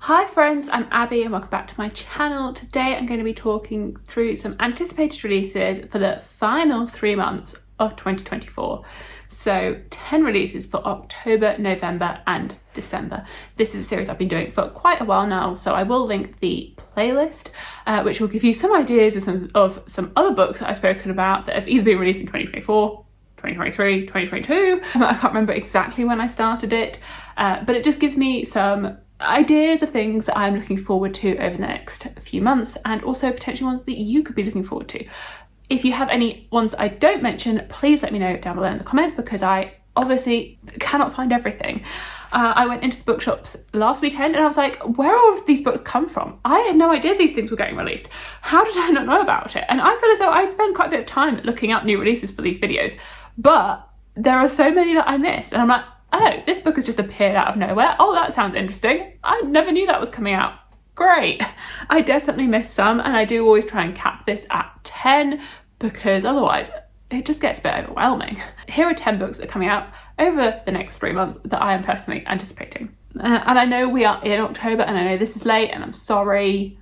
Hi friends, I'm Abby and welcome back to my channel. Today I'm going to be talking through some anticipated releases for the final 3 months of 2024. So 10 releases for October, November and December. This is a series I've been doing for quite a while now, so I will link the playlist which will give you some ideas of some other books that I've spoken about that have either been released in 2024, 2023, 2022. I can't remember exactly when I started it, but it just gives me some ideas of things that I'm looking forward to over the next few months, and also potentially ones that you could be looking forward to. If you have any ones that I don't mention, please let me know down below in the comments, because I obviously cannot find everything. I went into the bookshops last weekend and I was like, where all of these books come from? I had no idea these things were getting released. How did I not know about it? And I feel as though I'd spent quite a bit of time looking up new releases for these videos, but there are so many that I missed, and I'm like, oh, this book has just appeared out of nowhere. Oh, that sounds interesting. I never knew that was coming out. Great. I definitely missed some, and I do always try and cap this at 10 because otherwise it just gets a bit overwhelming. Here are 10 books that are coming out over the next 3 months that I am personally anticipating. And I know we are in October, and I know this is late, and I'm sorry.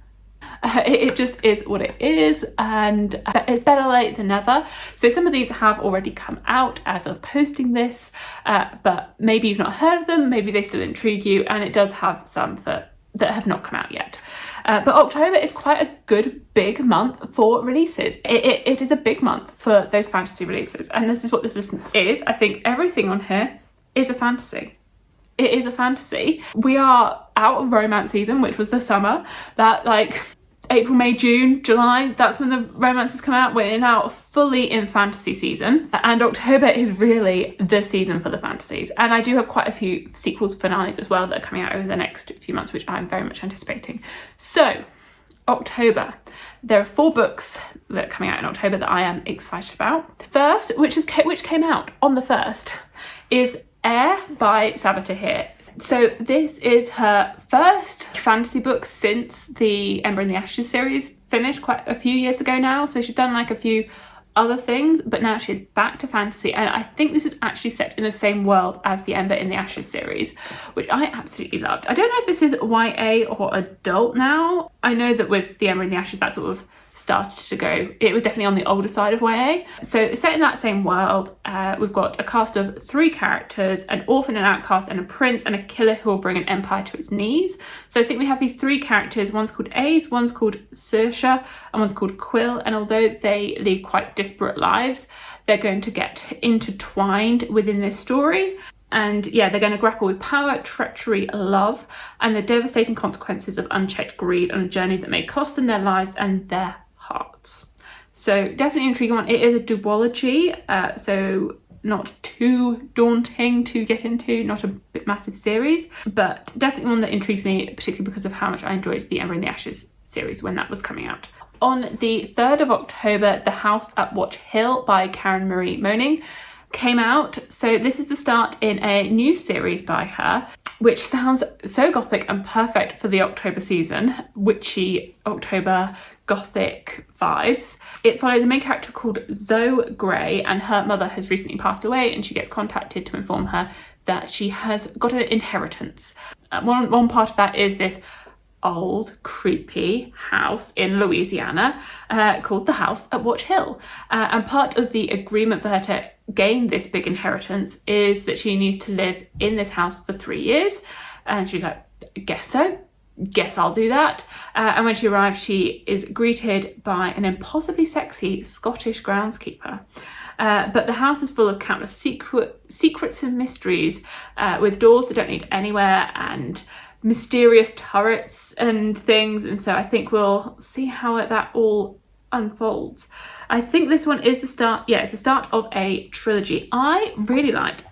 It just is what it is, and it's better late than never. So some of these have already come out as of posting this, but maybe you've not heard of them, maybe they still intrigue you, and it does have some that have not come out yet. But October is quite a good big month for releases. It is a big month for those fantasy releases, and this is what this list is. I think everything on here is a fantasy. It is a fantasy. We are out of romance season, which was the summer. That, like, April, May, June, July, that's when the romances come out. We're now fully in fantasy season, and October is really the season for the fantasies. And I do have quite a few sequels, finales as well that are coming out over the next few months, which I'm very much anticipating. So October, there are 4 books that are coming out in October that I am excited about. First, which came out on the 1st, is Air by Sabaa Tahir. So this is her first fantasy book since the Ember and the Ashes series finished quite a few years ago now. So she's done like a few other things, but now she's back to fantasy, and I think this is actually set in the same world as the Ember in the Ashes series, which I absolutely loved. I don't know if this is YA or adult now. I know that with the Ember in the Ashes that sort of started to go, it was definitely on the older side of YA. So set in that same world, we've got a cast of 3 characters: an orphan, an outcast, and a prince, and a killer who will bring an empire to its knees. So I think we have these 3 characters. One's called Ace, one's called Saoirse, and one's called Quill. And although they lead quite disparate lives, they're going to get intertwined within this story. And yeah, they're going to grapple with power, treachery, love, and the devastating consequences of unchecked greed on a journey that may cost them their lives and their hearts. So definitely intriguing one. It is a duology, so not too daunting to get into, not a massive series, but definitely one that intrigues me, particularly because of how much I enjoyed the Ember in the Ashes series when that was coming out. On the 3rd of October, The House at Watch Hill by Karen Marie Moning came out. So this is the start in a new series by her, which sounds so gothic and perfect for the October season, witchy October gothic vibes. It follows a main character called Zoe Grey, and her mother has recently passed away, and she gets contacted to inform her that she has got an inheritance. One part of that is this old creepy house in Louisiana called the House at Watch Hill, and part of the agreement for her to gain this big inheritance is that she needs to live in this house for 3 years. And she's like, guess so, guess I'll do that. And when she arrives, she is greeted by an impossibly sexy Scottish groundskeeper. But the house is full of countless secrets and mysteries, with doors that don't lead anywhere and mysterious turrets and things. And so I think we'll see how that all unfolds. I think this one is the start. Yeah, it's the start of a trilogy. I really liked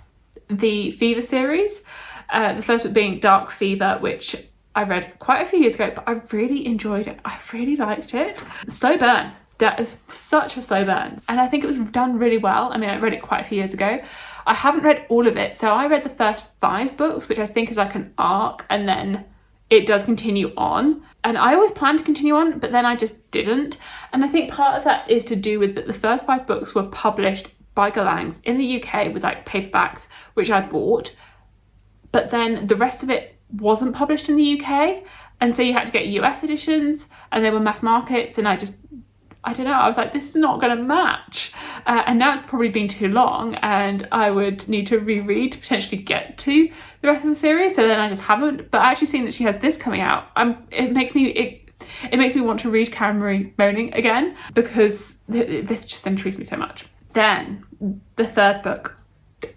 the Fever series. The first one being Dark Fever, which I read quite a few years ago, but I really enjoyed it. I really liked it. Slow burn. That is such a slow burn, and I think it was done really well. I mean, I read it quite a few years ago. I haven't read all of it, so I read the first 5 books, which I think is like an arc, and then it does continue on. And I always planned to continue on, but then I just didn't. And I think part of that is to do with that the first 5 books were published by Galangs in the UK with like paperbacks, which I bought. But then the rest of it wasn't published in the UK, and so you had to get US editions, and they were mass markets, and I don't know, I was like, this is not going to match. And now it's probably been too long, and I would need to reread to potentially get to the rest of the series, so then I just haven't. But actually seeing that she has this coming out, it makes me want to read Karen Marie Moaning again, because this just intrigues me so much. Then the third book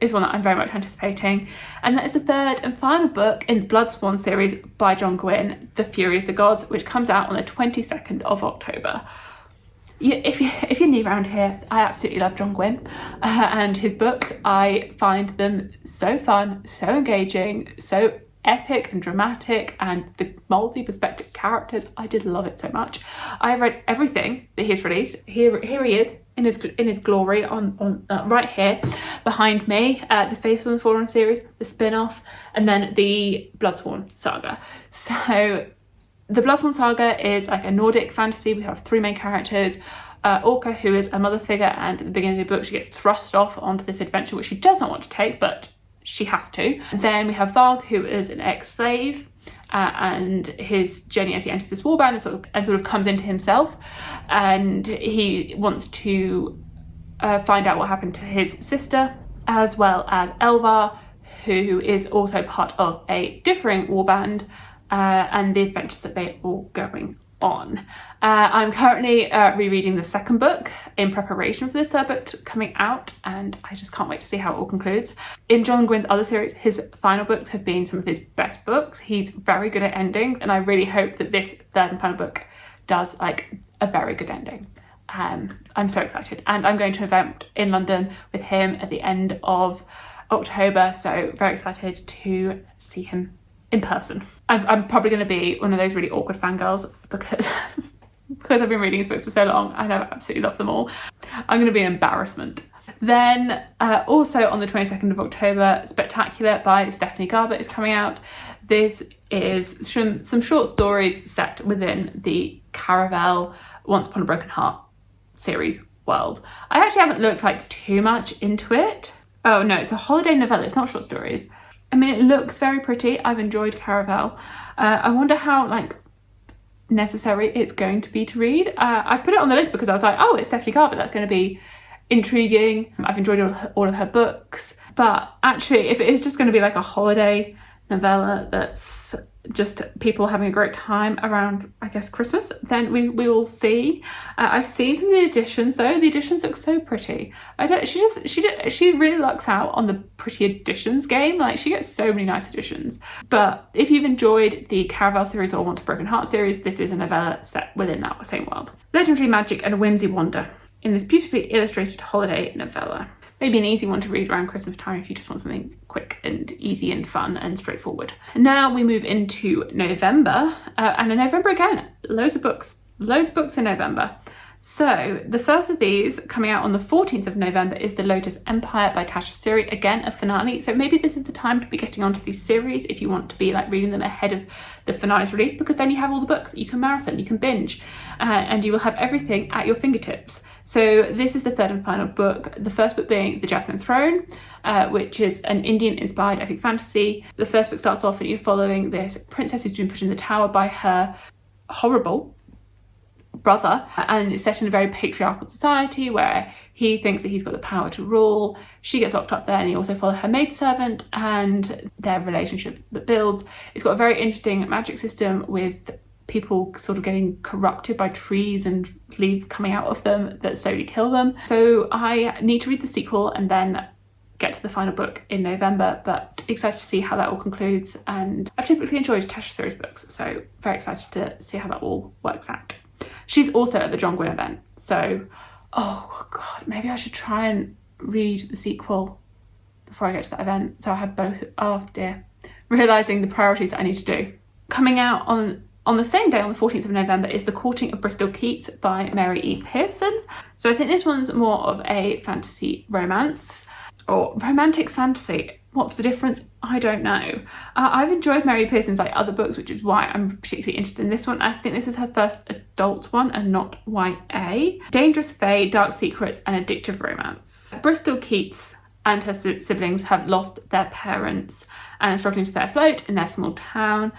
is one that I'm very much anticipating, and that is the third and final book in the Blood Swan series by John Gwynne, The Fury of the Gods, which comes out on the 22nd of October. If you're new around here, I absolutely love John Gwynne and his books. I find them so fun, so engaging, so epic and dramatic, and the multi-perspective characters. I just love it so much. I've read everything that he's released. Here he is in his glory on right here behind me. The Faithful and Fallen series, the spin-off, and then the Bloodsworn saga. So the Bloodsworn saga is like a Nordic fantasy. We have three main characters. Orca, who is a mother figure, and at the beginning of the book she gets thrust off onto this adventure which she does not want to take, but she has to. Then we have Varg, who is an ex-slave, and his journey as he enters this warband and sort of comes into himself, and he wants to find out what happened to his sister, as well as Elvar, who is also part of a differing warband, and the adventures that they're all going on. I'm currently rereading the second book in preparation for the third book coming out, and I just can't wait to see how it all concludes. In John Gwynne's other series, his final books have been some of his best books. He's very good at endings, and I really hope that this third and final book does like a very good ending. I'm so excited, and I'm going to an event in London with him at the end of October, so very excited to see him in person. I'm probably going to be one of those really awkward fangirls because I've been reading his books for so long and I absolutely love them all. I'm going to be an embarrassment. Then also on the 22nd of October, Spectacular by Stephanie Garber is coming out. This is some short stories set within the Caravel Once Upon a Broken Heart series world. I actually haven't looked like too much into it. Oh no, it's a holiday novella, it's not short stories. I mean, it looks very pretty. I've enjoyed Caravel. I wonder how like necessary it's going to be to read. I put it on the list because I was like, oh, it's Stephanie Garber, that's going to be intriguing. I've enjoyed all of her books, but actually if it is just going to be like a holiday novella that's just people having a great time around, I guess, Christmas, then we will see. I've seen some of the editions though. The editions look so pretty. She really lucks out on the pretty editions game. Like, she gets so many nice editions. But if you've enjoyed the Caravel series or Once a Broken Heart series, this is a novella set within that same world. Legendary magic and whimsy wander in this beautifully illustrated holiday novella. Maybe an easy one to read around Christmas time if you just want something quick and easy and fun and straightforward. Now we move into November, and in November again, loads of books in November. So the first of these coming out on the 14th of November is The Lotus Empire by Tasha Suri, again a finale. So maybe this is the time to be getting onto these series if you want to be like reading them ahead of the finale's release, because then you have all the books, you can marathon, you can binge, and you will have everything at your fingertips. So this is the third and final book, the first book being The Jasmine Throne, which is an Indian-inspired epic fantasy. The first book starts off and you're following this princess who's been put in the tower by her horrible brother, and it's set in a very patriarchal society where he thinks that he's got the power to rule. She gets locked up there, and you also follow her maidservant and their relationship that builds. It's got a very interesting magic system with people sort of getting corrupted by trees and leaves coming out of them that slowly kill them. So I need to read the sequel and then get to the final book in November, but excited to see how that all concludes. And I've typically enjoyed Tasha Suri's books, so very excited to see how that all works out. She's also at the John Gwynne event, so oh god, maybe I should try and read the sequel before I get to that event, so I have both. Oh dear, realising the priorities that I need to do. Coming out on the same day, on the 14th of November, is The Courting of Bristol Keats by Mary E. Pearson. So I think this one's more of a fantasy romance, or romantic fantasy. What's the difference? I don't know. I've enjoyed Mary E. Pearson's like other books, which is why I'm particularly interested in this one. I think this is her first adult one and not YA. Dangerous Fae, Dark Secrets and Addictive Romance. Bristol Keats and her siblings have lost their parents and are struggling to stay afloat in their small town.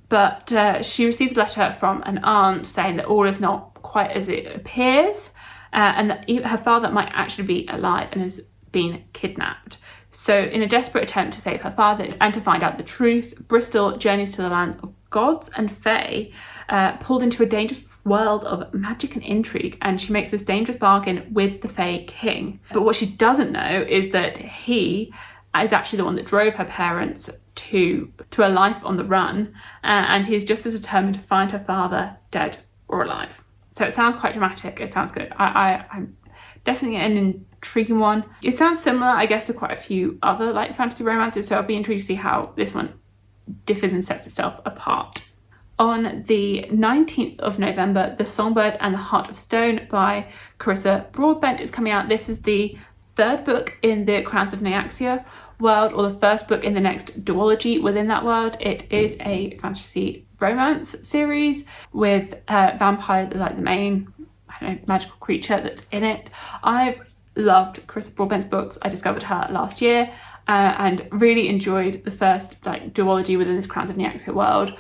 But she receives a letter from an aunt saying that all is not quite as it appears, and that her father might actually be alive and has been kidnapped. So in a desperate attempt to save her father and to find out the truth, Bristol journeys to the lands of gods and fae, pulled into a dangerous world of magic and intrigue, and she makes this dangerous bargain with the Fae King. But what she doesn't know is that he is actually the one that drove her parents to a life on the run, and he's just as determined to find her father, dead or alive. So it sounds quite dramatic. It sounds good. I'm definitely an intriguing one. It sounds similar, I guess, to quite a few other like fantasy romances, so I'll be intrigued to see how this one differs and sets itself apart. On the 19th of November, The Songbird and the Heart of Stone by Carissa Broadbent is coming out. This is the third book in the Crowns of Nyaxia world, or the first book in the next duology within that world. It is a fantasy romance series with vampires as like the main, I don't know, magical creature that's in it. I've loved Carissa Broadbent's books. I discovered her last year and really enjoyed the first like duology within this Crowns of Nyaxia world,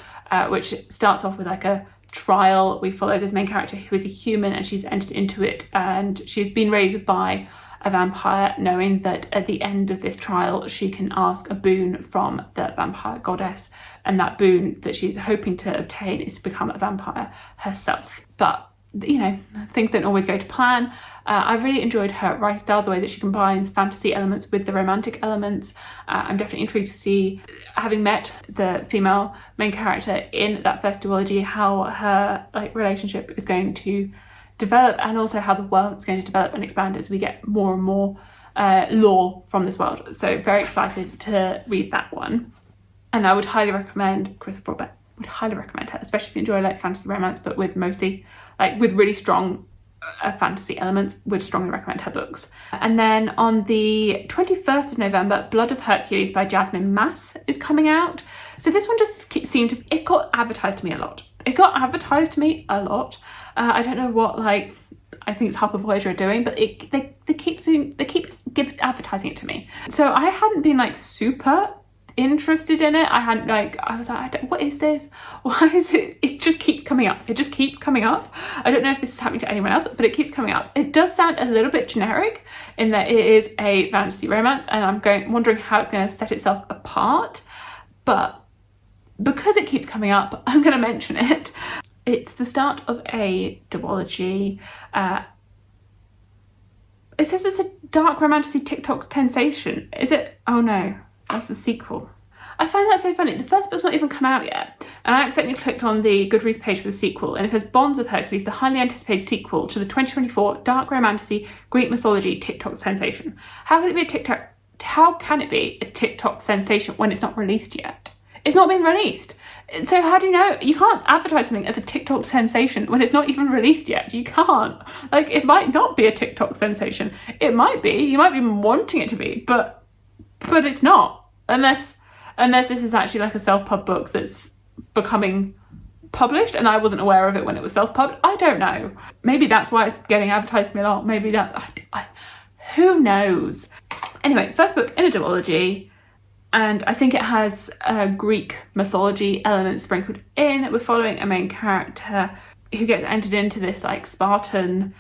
which starts off with like a trial. We follow this main character who is a human, and she's entered into it, and she's been raised by a vampire, knowing that at the end of this trial she can ask a boon from the vampire goddess, and that boon that she's hoping to obtain is to become a vampire herself. But you know, things don't always go to plan. I really enjoyed her writing style, the way that she combines fantasy elements with the romantic elements. I'm definitely intrigued to see, having met the female main character in that first duology, how her like relationship is going to develop, and also how the world is going to develop and expand as we get more and more lore from this world. So very excited to read that one, and I would highly recommend Carissa Broadbent. Would highly recommend her, especially if you enjoy like fantasy romance, but with mostly like with really strong fantasy elements. Would strongly recommend her books. And then on the 21st of November, Blood of Hercules by Jasmine Mass is coming out. So this one just seemed to, it got advertised to me a lot. I don't know what, like, I think it's Harper Voyager are doing, but they keep advertising it to me. So I hadn't been like super interested in it. I was like, what is this? Why is it? It just keeps coming up. I don't know if this is happening to anyone else, but it keeps coming up. It does sound a little bit generic in that it is a fantasy romance, and I'm wondering how it's going to set itself apart. But because it keeps coming up, I'm going to mention it. It's the start of a duology. It says it's a dark romantasy TikTok sensation. Is it? Oh no, that's the sequel. I find that so funny. The first book's not even come out yet, and I accidentally clicked on the Goodreads page for the sequel, and it says Bonds of Hercules, the highly anticipated sequel to the 2024 dark romantasy Greek mythology TikTok sensation. How can it be a TikTok sensation when it's not released yet? It's not been released. So how do you know? You can't advertise something as a TikTok sensation when it's not even released yet. You can't. Like, it might not be a TikTok sensation. It might be. You might be wanting it to be, but it's not. Unless this is actually like a self-pub book that's becoming published and I wasn't aware of it when it was self-pubbed. I don't know. Maybe that's why it's getting advertised to me a lot. Maybe that... who knows? Anyway, first book in a duology. And I think it has Greek mythology elements sprinkled in. We're following a main character who gets entered into this like Spartan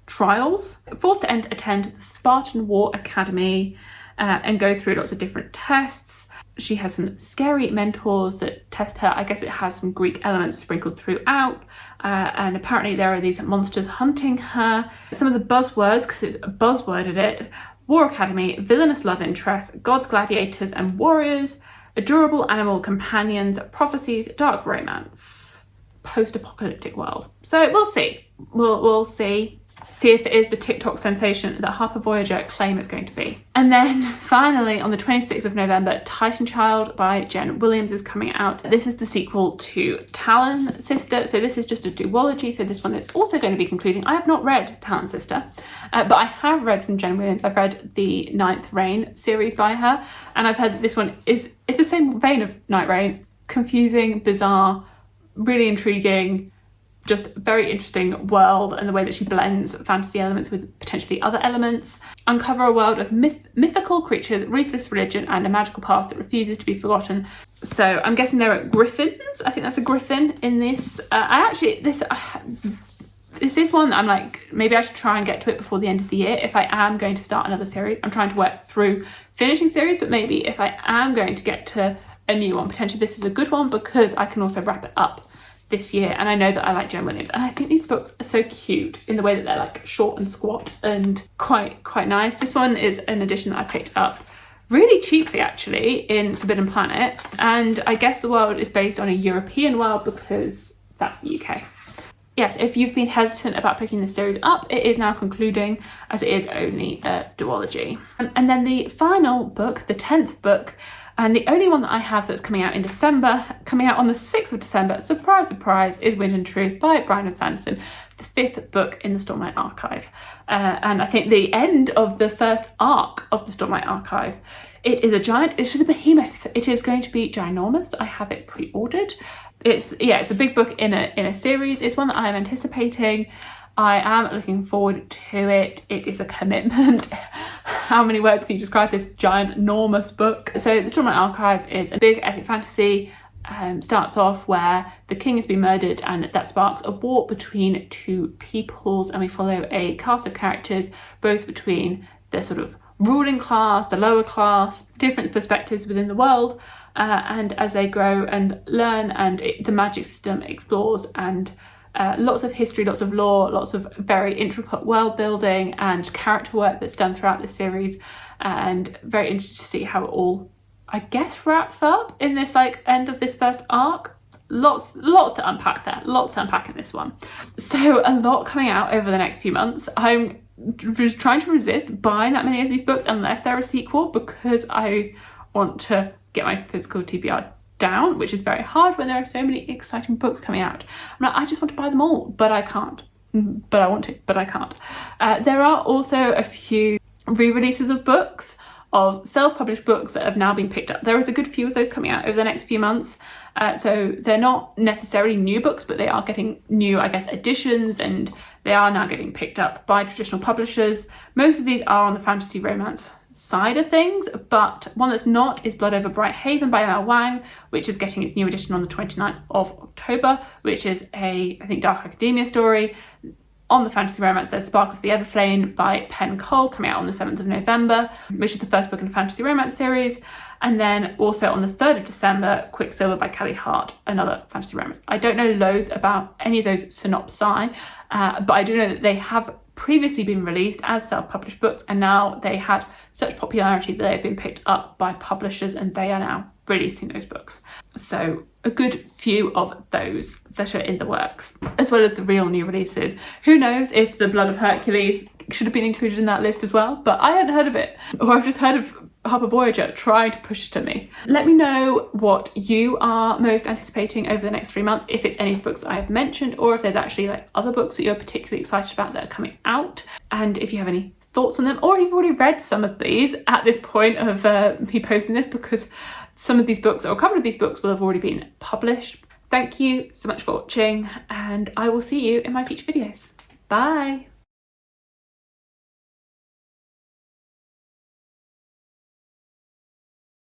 trials, forced to attend the Spartan War Academy and go through lots of different tests. She has some scary mentors that test her. I guess it has some Greek elements sprinkled throughout. And apparently there are these monsters hunting her. Some of the buzzwords, because it's a buzzword in it: War Academy, villainous love interest, gods, gladiators and warriors, adorable animal companions, prophecies, dark romance, post-apocalyptic world. So we'll see. We'll see if it is the TikTok sensation that Harper Voyager claim it's going to be. And then finally on the 26th of November, Titan Child by Jen Williams is coming out. This is the sequel to Talon Sister. So this is just a duology. So this one is also going to be concluding. I have not read Talon Sister, but I have read from Jen Williams. I've read the Ninth Reign series by her, and I've heard that this one is the same vein of Night Reign. Confusing, bizarre, really intriguing, just very interesting world, and the way that she blends fantasy elements with potentially other elements. Uncover a world of mythical creatures, ruthless religion, and a magical past that refuses to be forgotten. So I'm guessing there are griffins. I think that's a griffin in this. This is one that I'm like, maybe I should try and get to it before the end of the year if I am going to start another series. I'm trying to work through finishing series, but maybe if I am going to get to a new one, potentially this is a good one because I can also wrap it up this year. And I know that I like Joan Williams, and I think these books are so cute in the way that they're like short and squat and quite nice. This one is an edition that I picked up really cheaply actually in Forbidden Planet, and I guess the world is based on a European world because that's the UK. Yes, if you've been hesitant about picking this series up, it is now concluding, as it is only a duology. And then the final book, the 10th book, and the only one that I have that's coming out in December, coming out on the 6th of December, surprise, surprise, is Wind and Truth by Brandon Sanderson, the 5th book in the Stormlight Archive. And I think the end of the first arc of the Stormlight Archive. It is a giant, it's just a behemoth. It is going to be ginormous. I have it pre-ordered. It's a big book in a series. It's one that I am anticipating. I am looking forward to it. It is a commitment. How many words can you describe this giant, enormous book? So the Stormlight Archive is a big epic fantasy. Starts off where the king has been murdered, and that sparks a war between two peoples, and we follow a cast of characters, both between the sort of ruling class, the lower class, different perspectives within the world, and as they grow and learn, and the magic system explores, and lots of history, lots of lore, lots of very intricate world building and character work that's done throughout this series, and very interested to see how it all, I guess, wraps up in this like end of this first arc. Lots to unpack there, lots to unpack in this one. So a lot coming out over the next few months. I'm just trying to resist buying that many of these books unless they're a sequel, because I want to get my physical TBR down, which is very hard when there are so many exciting books coming out. I'm like, I just want to buy them all, but I can't. But I want to, but I can't. There are also a few re-releases of books, of self-published books that have now been picked up. There is a good few of those coming out over the next few months. So they're not necessarily new books, but they are getting new, I guess, editions, and they are now getting picked up by traditional publishers. Most of these are on the fantasy romance side of things, but one that's not is Blood Over Bright Haven by Mel Wang, which is getting its new edition on the 29th of October, which is a, I think, dark academia story. On the fantasy romance, there's Spark of the Everflame by Penn Cole, coming out on the 7th of November, which is the first book in the fantasy romance series. And then also on the 3rd of December, Quicksilver by Kelly Hart, another fantasy romance. I don't know loads about any of those synopsi, but I do know that they have previously been released as self-published books, and now they had such popularity that they've been picked up by publishers, and they are now releasing those books. So a good few of those that are in the works, as well as the real new releases. Who knows if The Blood of Hercules should have been included in that list as well, but I hadn't heard of it, or I've just heard of Harper Voyager trying to push it to me. Let me know what you are most anticipating over the next 3 months, if it's any of the books that I have mentioned, or if there's actually like other books that you're particularly excited about that are coming out, and if you have any thoughts on them, or if you've already read some of these at this point of me posting this, because some of these books, or a couple of these books, will have already been published. Thank you so much for watching, and I will see you in my future videos. Bye!